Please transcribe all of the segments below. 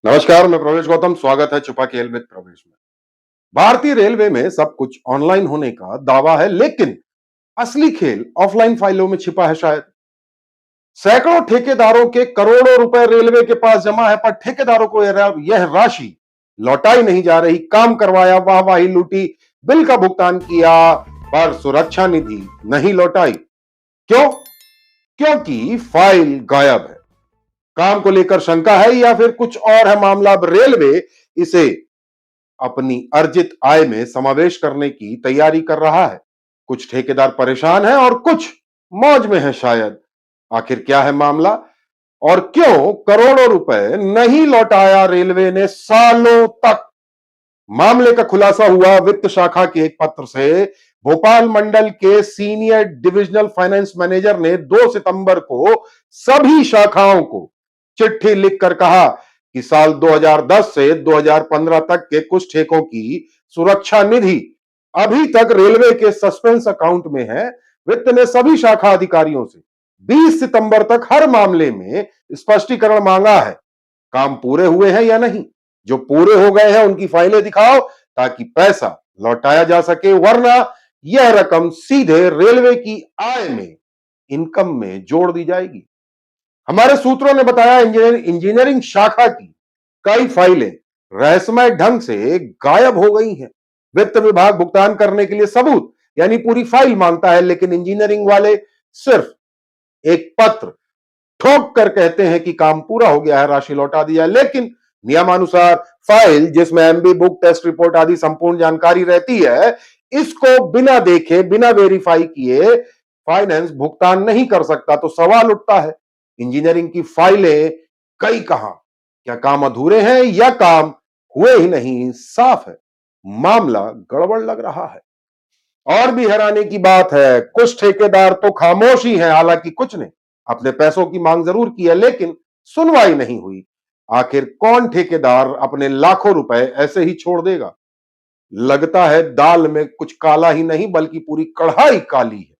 नमस्कार, मैं प्रवेश गौतम। स्वागत है छुपा खेल विद प्रवेश में। भारतीय रेलवे में सब कुछ ऑनलाइन होने का दावा है, लेकिन असली खेल ऑफलाइन फाइलों में छिपा है शायद। सैकड़ों ठेकेदारों के करोड़ों रुपए रेलवे के पास जमा है, पर ठेकेदारों को यह राशि लौटाई नहीं जा रही। काम करवाया, वाहवाही लूटी, बिल का भुगतान किया, पर सुरक्षा निधि नहीं लौटाई। क्यों? क्योंकि फाइल गायब है। काम को लेकर शंका है या फिर कुछ और है मामला? अब रेलवे इसे अपनी अर्जित आय में समावेश करने की तैयारी कर रहा है। कुछ ठेकेदार परेशान हैं और कुछ मौज में हैं शायद। आखिर क्या है मामला और क्यों करोड़ों रुपए नहीं लौटाया रेलवे ने सालों तक? मामले का खुलासा हुआ वित्त शाखा के एक पत्र से। भोपाल मंडल के सीनियर डिविजनल फाइनेंस मैनेजर ने 2 सितंबर को सभी शाखाओं को चिट्ठी लिखकर कहा कि साल 2010 से 2015 तक के कुछ ठेकों की सुरक्षा निधि अभी तक रेलवे के सस्पेंस अकाउंट में है। वित्त ने सभी शाखा अधिकारियों से 20 सितंबर तक हर मामले में स्पष्टीकरण मांगा है। काम पूरे हुए हैं या नहीं? जो पूरे हो गए हैं उनकी फाइलें दिखाओ ताकि पैसा लौटाया जा सके, वरना यह रकम सीधे रेलवे की आय में, इनकम में जोड़ दी जाएगी। हमारे सूत्रों ने बताया इंजीनियरिंग शाखा की कई फाइलें रहस्यमय ढंग से गायब हो गई हैं। वित्त विभाग भुगतान करने के लिए सबूत यानी पूरी फाइल मांगता है, लेकिन इंजीनियरिंग वाले सिर्फ एक पत्र ठोक कर कहते हैं कि काम पूरा हो गया है, राशि लौटा दी जाए। लेकिन नियमानुसार फाइल जिसमें एमबी बुक, टेस्ट रिपोर्ट आदि संपूर्ण जानकारी रहती है, इसको बिना देखे, बिना वेरीफाई किए फाइनेंस भुगतान नहीं कर सकता। तो सवाल उठता है, इंजीनियरिंग की फाइलें कई कहां? क्या काम अधूरे हैं या काम हुए ही नहीं? साफ है, मामला गड़बड़ लग रहा है। और भी हैरानी की बात है, कुछ ठेकेदार तो खामोश ही हैं। हालांकि कुछ ने अपने पैसों की मांग जरूर की है, लेकिन सुनवाई नहीं हुई। आखिर कौन ठेकेदार अपने लाखों रुपए ऐसे ही छोड़ देगा? लगता है दाल में कुछ काला ही नहीं बल्कि पूरी कढ़ाई काली है।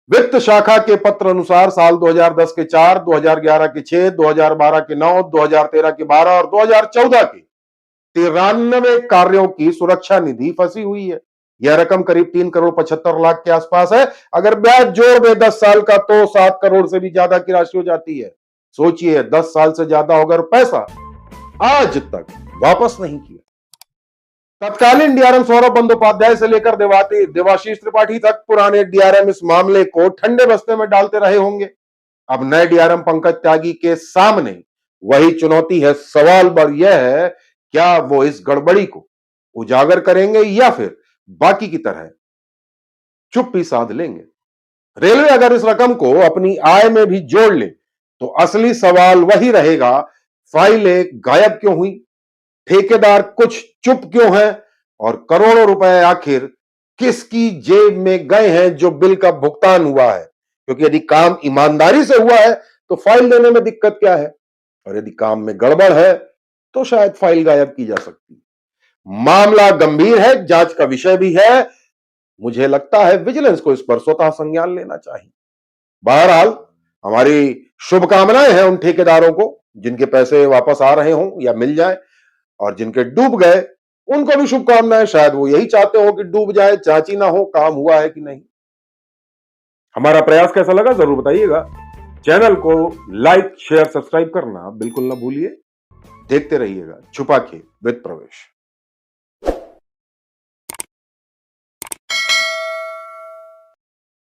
वित्त शाखा के पत्र अनुसार साल 2010 के 4, 2011 के 6, 2012 के 9, 2013 के 12 और 2014 के 93 कार्यों की सुरक्षा निधि फंसी हुई है। यह रकम करीब 3 करोड़ 75 लाख के आसपास है। अगर ब्याज जोड़ दे 10 साल का तो 7 करोड़ से भी ज्यादा की राशि हो जाती है। सोचिए, 10 साल से ज्यादा होगा, पैसा आज तक वापस नहीं किया। तत्कालीन डीआरएम सौरभ बंदोपाध्याय से लेकर देवाशीष त्रिपाठी तक पुराने डीआरएम इस मामले को ठंडे बस्ते में डालते रहे होंगे। अब नए डीआरएम पंकज त्यागी के सामने वही चुनौती है। सवाल बड़ यह है, क्या वो इस गड़बड़ी को उजागर करेंगे या फिर बाकी की तरह चुप्पी साध लेंगे? रेलवे अगर इस रकम को अपनी आय में भी जोड़ ले तो असली सवाल वही रहेगा, फाइलें गायब क्यों हुई, ठेकेदार कुछ चुप क्यों हैं और करोड़ों रुपए आखिर किसकी जेब में गए हैं जो बिल का भुगतान हुआ है? क्योंकि यदि काम ईमानदारी से हुआ है तो फाइल देने में दिक्कत क्या है, और यदि काम में गड़बड़ है तो शायद फाइल गायब की जा सकती है। मामला गंभीर है, जांच का विषय भी है। मुझे लगता है विजिलेंस को इस पर स्वतः संज्ञान लेना चाहिए। बहरहाल हमारी शुभकामनाएं हैं उन ठेकेदारों को जिनके पैसे वापस आ रहे हों या मिल जाए, और जिनके डूब गए उनको भी शुभकामनाएं। शायद वो यही चाहते हो कि डूब जाए, जांच ही ना हो काम हुआ है कि नहीं। हमारा प्रयास कैसा लगा जरूर बताइएगा। चैनल को लाइक, शेयर, सब्सक्राइब करना बिल्कुल ना भूलिए। देखते रहिएगा छुपा खेल विद प्रवेश।